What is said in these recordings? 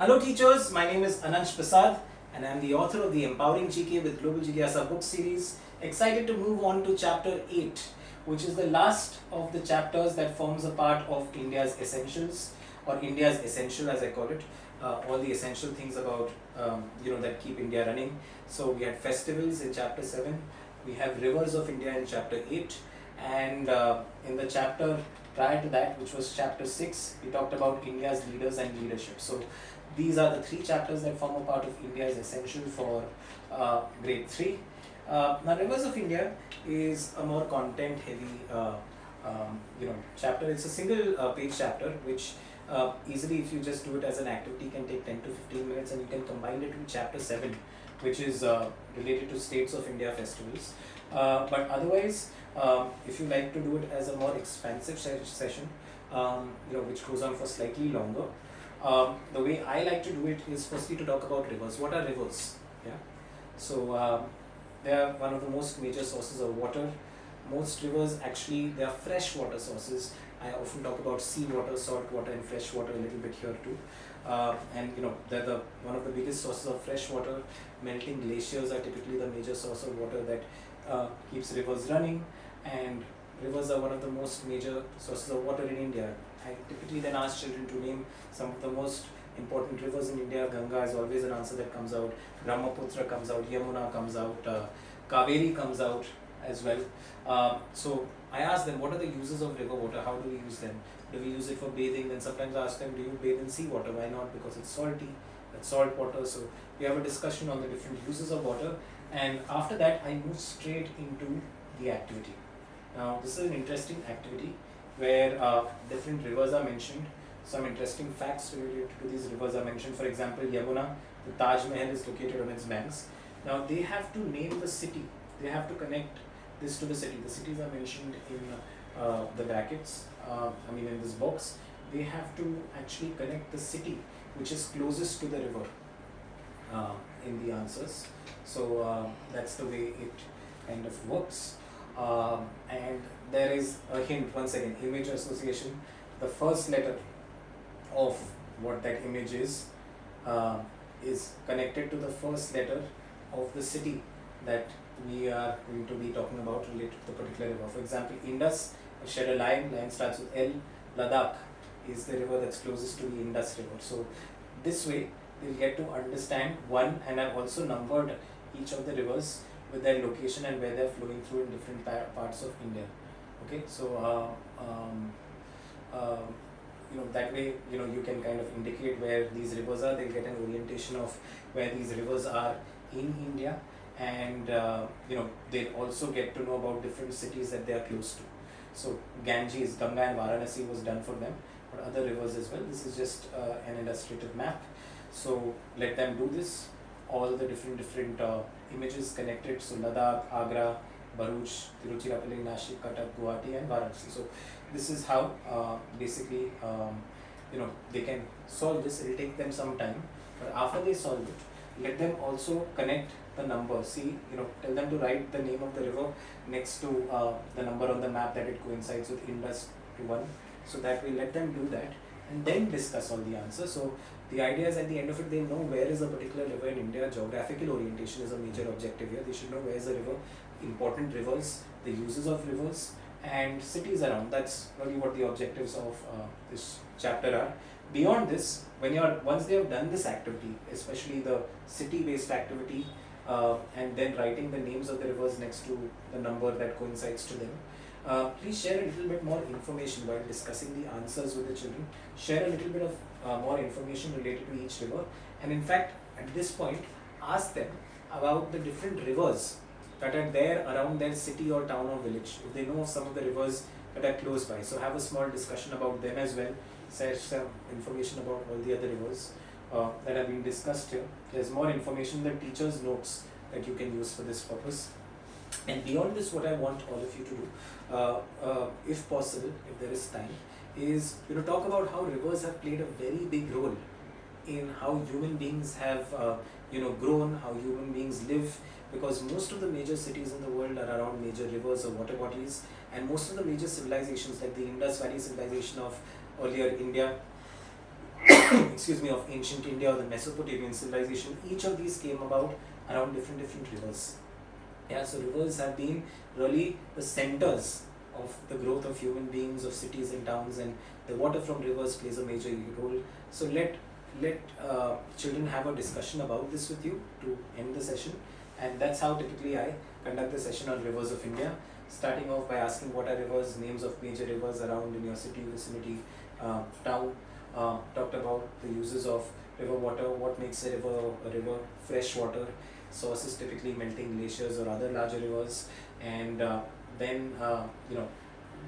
Hello teachers, my name is Anansh Prasad and I am the author of the Empowering GK with Global Jigyasa book series. Excited to move on to chapter 8, which is the last of the chapters that forms a part of India's essentials, or India's essential as I call it. All the essential things about that keep India running. So we had festivals in chapter 7, we have rivers of India in chapter 8, and in the chapter prior to that, which was chapter 6, we talked about India's leaders and leadership. So these are the 3 chapters that form a part of India's essential for grade 3. Now Rivers of India is a more content heavy chapter. It's a single page chapter which easily, if you just do it as an activity, can take 10 to 15 minutes, and you can combine it with chapter 7, which is related to states of India festivals. But otherwise, if you like to do it as a more expansive session, which goes on for slightly longer, the way I like to do it is firstly to talk about rivers. What are rivers? Yeah. So they are one of the most major sources of water. Most rivers actually, they are fresh water sources. I often talk about sea water, salt water, and fresh water a little bit here too. And they're one of the biggest sources of fresh water. Melting glaciers are typically the major source of water that keeps rivers running, and rivers are one of the most major sources of water in India. I typically then ask children to name some of the most important rivers in India. Ganga is always an answer that comes out. Brahmaputra comes out. Yamuna comes out. Kaveri comes out as well. So I ask them, what are the uses of river water? How do we use them? Do we use it for bathing? Then sometimes I ask them, do you bathe in sea water? Why not? Because it's salty. It's salt water. So we have a discussion on the different uses of water. And after that, I move straight into the activity. Now, this is an interesting activity where different rivers are mentioned. Some interesting facts related to these rivers are mentioned. For example, Yamuna, the Taj Mahal is located on its banks. Now, they have to name the city. They have to connect this to the city. The cities are mentioned in the brackets, in this box. They have to actually connect the city which is closest to the river in the answers. So that's the way it kind of works. And there is a hint, once again, image association. The first letter of what that image is connected to the first letter of the city that we are going to be talking about related to the particular river. For example, Indus, I shed a line starts with L. Ladakh is the river that's closest to the Indus River. So this way you'll get to understand one, and I've also numbered each of the rivers with their location and where they're flowing through in different parts of India. Okay, so that way you can kind of indicate where these rivers are. They'll get an orientation of where these rivers are in India, and they'll also get to know about different cities that they are close to. So Ganges, Ganga and Varanasi was done for them, but other rivers as well. This is just an illustrative map. So let them do this. All the different images connected. So Ladakh, Agra, Bharuch, Tiruchirappalli, Nashik, Cuttack, Guwahati and Varanasi. So this is how basically they can solve this. It will take them some time, but after they solve it, let them also connect the number. See, tell them to write the name of the river next to the number on the map that it coincides with Indus to 1. So that way, let them do that and then discuss all the answers. So the idea is, at the end of it, they know where is a particular river in India. Geographical orientation is a major objective here. They should know where is the river, important rivers, the uses of rivers, and cities around. That's really what the objectives of this chapter are. Beyond this, once they have done this activity, especially the city-based activity, and then writing the names of the rivers next to the number that coincides to them, please share a little bit more information while discussing the answers with the children. Share a little bit of more information related to each river, and in fact, at this point, ask them about the different rivers that are there around their city or town or village. If they know of some of the rivers that are close by, so have a small discussion about them as well. Share some information about all the other rivers that have been discussed here. There's more information in the teacher's notes that you can use for this purpose. And beyond this, what I want all of you to do, if possible, if there is time, is talk about how rivers have played a very big role in how human beings have grown, how human beings live, because most of the major cities in the world are around major rivers or water bodies, and most of the major civilizations like the Indus Valley civilization of earlier India excuse me, of ancient India or the Mesopotamian civilization, each of these came about around different rivers. Yeah, so rivers have been really the centers of the growth of human beings, of cities and towns, and the water from rivers plays a major role. So let children have a discussion about this with you to end the session, and that's how typically I conduct the session on rivers of India. Starting off by asking what are rivers, names of major rivers around in your city, vicinity, town. Talked about the uses of river water, what makes a river, fresh water, sources typically melting glaciers or other larger rivers, and then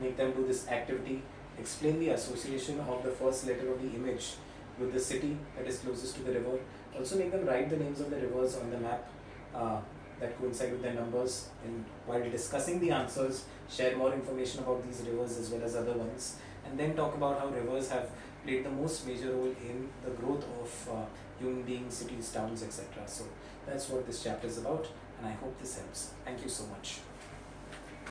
make them do this activity, explain the association of the first letter of the image with the city that is closest to the river, also make them write the names of the rivers on the map that coincide with their numbers, and while discussing the answers, share more information about these rivers as well as other ones, and then talk about how rivers have played the most major role in the growth of human beings, cities, towns, etc. So that's what this chapter is about, and I hope this helps. Thank you so much.